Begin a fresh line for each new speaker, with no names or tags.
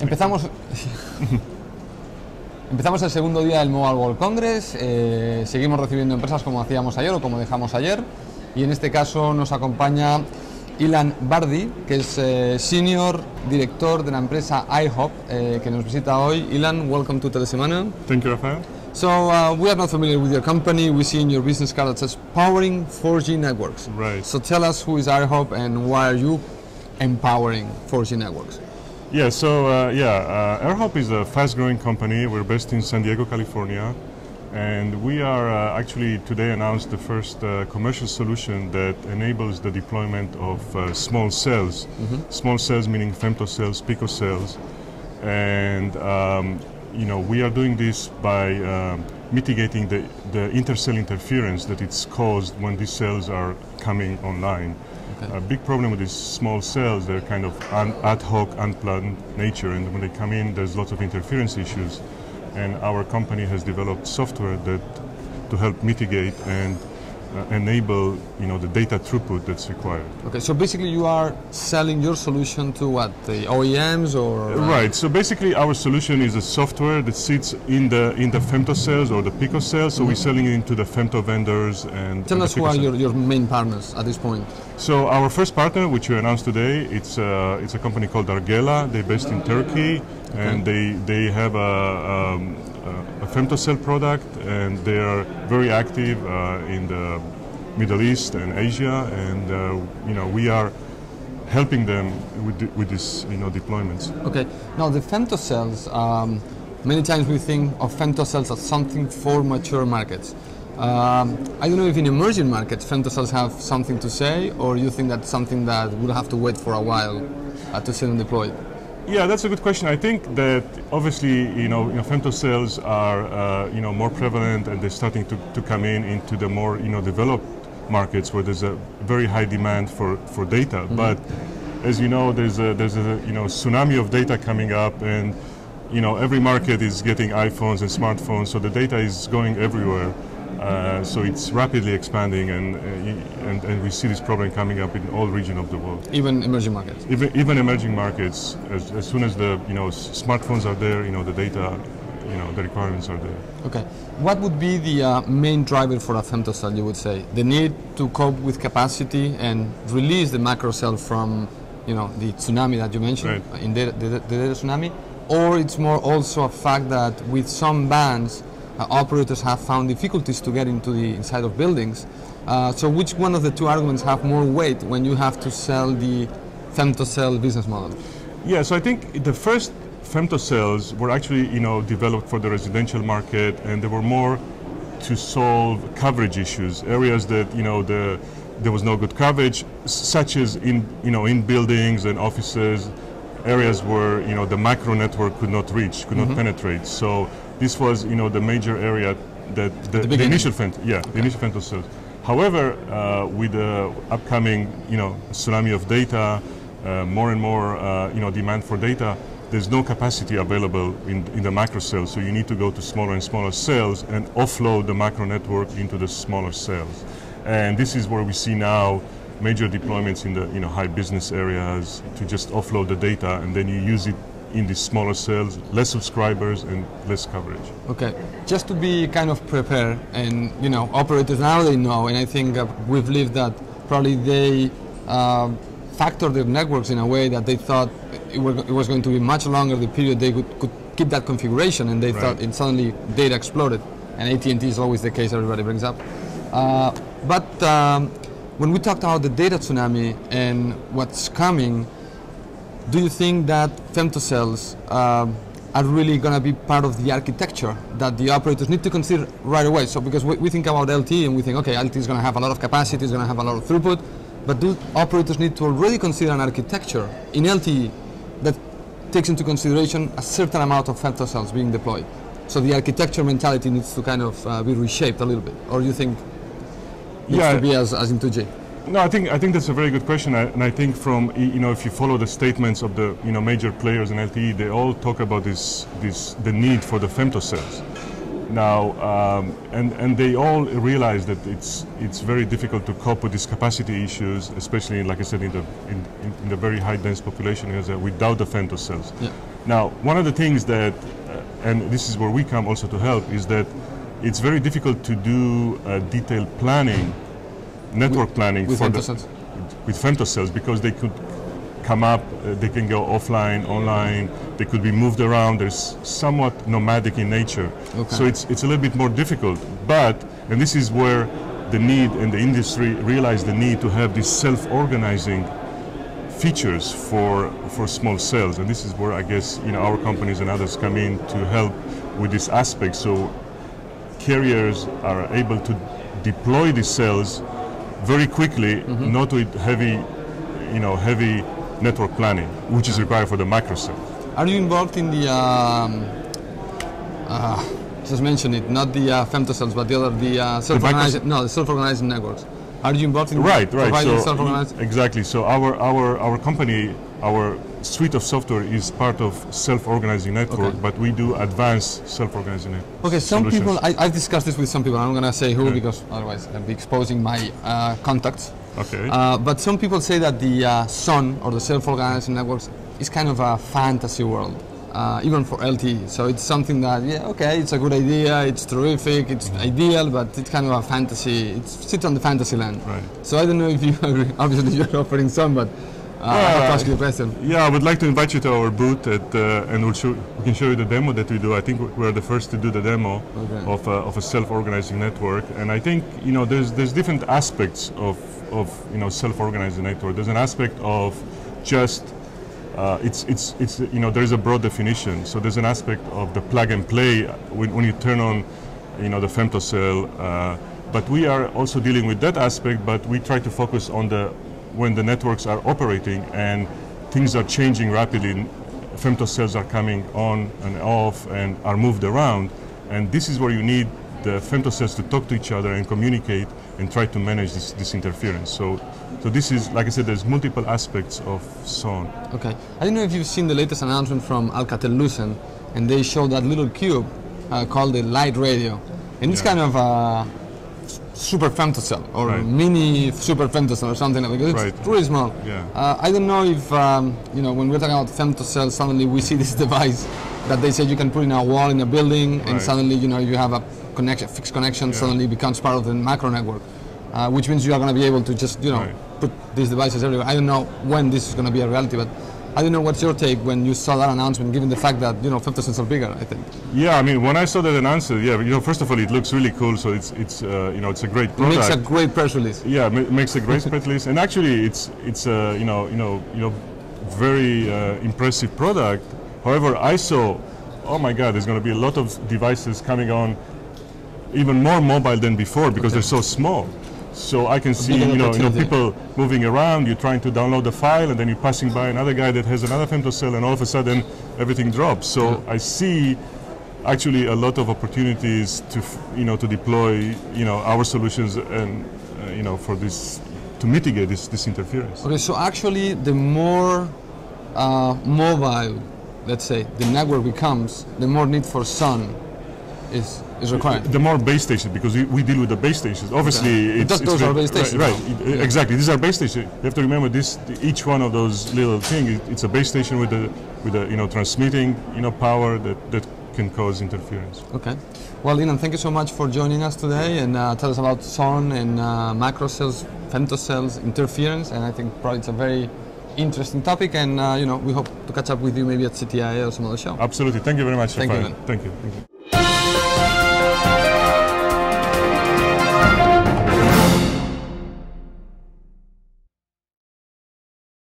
Empezamos el segundo día del Mobile World Congress, seguimos recibiendo empresas como hacíamos ayer o como dejamos ayer, y en este caso nos acompaña Ilan Vardi, que es Senior Director de la empresa Airhop, que nos visita hoy. Ilan, welcome to Telesemana.
Thank you, Rafael.
So we are not familiar with your company. We see in your business card that says powering 4G networks.
Right.
So tell us who is Airhop and why are you empowering 4G networks?
Yeah, so Airhop is a fast-growing company. We're based in San Diego, California, and we are actually today announced the first commercial solution that enables the deployment of small cells. Small cells meaning femtocells, picocells, and we are doing this by mitigating the intercell interference that it's caused when these cells are coming online. Okay. A big problem with these small cells, they're kind of ad hoc, unplanned nature, and when they come in, there's lots of interference issues. And our company has developed software to help mitigate and enable, the data throughput that's required. Okay,
so basically you are selling your solution to what, the OEMs or?
Right, so basically our solution is a software that sits in the femtocells or the picocells, so we're selling it into the femto vendors and...
Tell us who are your main partners at this point.
So our first partner, which we announced today, it's a company called Argela. They're based in Turkey, and they have a femtocell product, and they are very active in the Middle East and Asia, and we are helping them with these deployments.
Okay. Now the femtocells, many times we think of femtocells as something for mature markets. I don't know if in emerging markets femtocells have something to say, or you think that's something that will have to wait for a while to see them deployed?
Yeah, that's a good question. I think that obviously, femtocells are, more prevalent, and they're starting to come into the more, developed markets where there's a very high demand for data. But as you know, there's a tsunami of data coming up, and every market is getting iPhones and smartphones, so the data is going everywhere. So it's rapidly expanding, and we see this problem coming up in all regions of the world.
Even emerging markets?
Even emerging markets, as soon as the smartphones are there, the data, the requirements are there.
Okay. What would be the main driver for a femtocell, you would say? The need to cope with capacity and release the macro cell from, the tsunami that you mentioned, right, in the data tsunami? Or it's more also a fact that with some bands, operators have found difficulties to get into the inside of buildings. So which one of the two arguments have more weight when you have to sell the femtocell business model?
Yeah, so I think the first femtocells were actually, developed for the residential market, and they were more to solve coverage issues, areas that, there was no good coverage, such as in buildings and offices, areas where, the macro network could not reach, could not penetrate. So this was, the major area that the initial femtocells. However, with the upcoming, tsunami of data, more and more, demand for data, there's no capacity available in the macro cells, so you need to go to smaller and smaller cells and offload the macro network into the smaller cells. And this is where we see now major deployments in the high business areas to just offload the data, and then you use it in these smaller cells, less subscribers and less coverage.
Okay, just to be kind of prepared, and operators now they know, and I think we've lived that probably they factor their networks in a way that they thought it was going to be much longer the period they could keep that configuration, and they thought it suddenly data exploded, and AT&T is always the case everybody brings up. But when we talked about the data tsunami and what's coming, do you think that femtocells are really going to be part of the architecture that the operators need to consider right away? So because we think about LTE and we think, okay, LTE is going to have a lot of capacity, it's going to have a lot of throughput, but do operators need to already consider an architecture in LTE that takes into consideration a certain amount of femtocells being deployed? So the architecture mentality needs to kind of be reshaped a little bit, or do you think it needs to be as in 2G?
No, I think that's a very good question, and I think from if you follow the statements of the major players in LTE, they all talk about the need for the femtocells. Now, and they all realize that it's very difficult to cope with these capacity issues, especially, like I said, in the very high dense population areas without the femtocells. Yeah. Now, one of the things that, and this is where we come also to help, is that it's very difficult to do detailed planning, network planning
with
for
femtocells,
because they could come up, they can go offline, online, they could be moved around. There's somewhat nomadic in nature.
Okay.
So it's a little bit more difficult. But, and this is where the need and the industry realize the need to have these self-organizing features for small cells. And this is where I guess our companies and others come in to help with this aspect. So carriers are able to deploy these cells very quickly, not with heavy network planning, which is required for the microcell.
Are you involved in the, just mention it, not the femtocells, but the other, the self-organizing networks? Are you involved in providing self-organizing?
Exactly. So our company, our suite of software is part of self-organizing network, but we do advanced self-organizing network.
Okay, some
solutions.
people, I've discussed this with some people, I'm not going to say who because otherwise I'll be exposing my contacts.
Okay.
But some people say that the SON, or the self-organizing networks, is kind of a fantasy world, even for LTE. So it's something that, it's a good idea, it's terrific, it's ideal, but it's kind of a fantasy, it sits on the fantasy land.
Right.
So I don't know if you agree. Obviously you're offering some, but I have to ask you a question.
Yeah, I would like to invite you to our booth and we can show you the demo that we do. I think we're the first to do the demo of a self-organizing network. And I think, there's different aspects of self-organizing network. There's an aspect of just there is a broad definition. So there's an aspect of the plug and play when you turn on the femtocell, but we are also dealing with that aspect, but we try to focus on when the networks are operating and things are changing rapidly, femtocells are coming on and off and are moved around, and this is where you need the femtocells to talk to each other and communicate and try to manage this interference. So this is, like I said, there's multiple aspects of SON.
Okay. I don't know if you've seen the latest announcement from Alcatel-Lucent, and they showed that little cube called the light radio. And it's kind of a super femtocell, or mini super femtocell, or something like that. It's really small.
Yeah.
I don't know if, when we're talking about femtocells, suddenly we see this device that they say you can put in a wall in a building, and suddenly, you have a fixed connection, suddenly becomes part of the macro network, which means you are going to be able to just, put these devices everywhere. I don't know when this is going to be a reality, but I don't know what's your take when you saw that announcement, given the fact that, femtocells are bigger, I think.
Yeah, I mean, when I saw that announcement, first of all, it looks really cool, so it's a great product.
It makes a great press release.
Yeah, it makes a great press release, and actually it's very impressive product. However, I saw, oh my God, there's going to be a lot of devices coming on, even more mobile than before because they're so small. So I can see, people moving around. You're trying to download the file, and then you're passing by another guy that has another femtocell, and all of a sudden everything drops. So I see actually a lot of opportunities to deploy, our solutions and for this to mitigate this interference.
Okay, so actually, the more mobile, let's say, the network becomes, the more need for SON is required.
The more base stations, because we deal with the base stations. Obviously,
those are base stations.
Right. Exactly. These are base stations. You have to remember each one of those little things. It's a base station with the transmitting power that can cause interference.
Okay. Well, Ilan, thank you so much for joining us today and tell us about SON and macro cells, femtocells, interference. And I think probably it's a very interesting topic. And we hope to catch up with you maybe at CTIA or some other show.
Absolutely. Thank you very much.
Thank you, Ilan.
Thank you.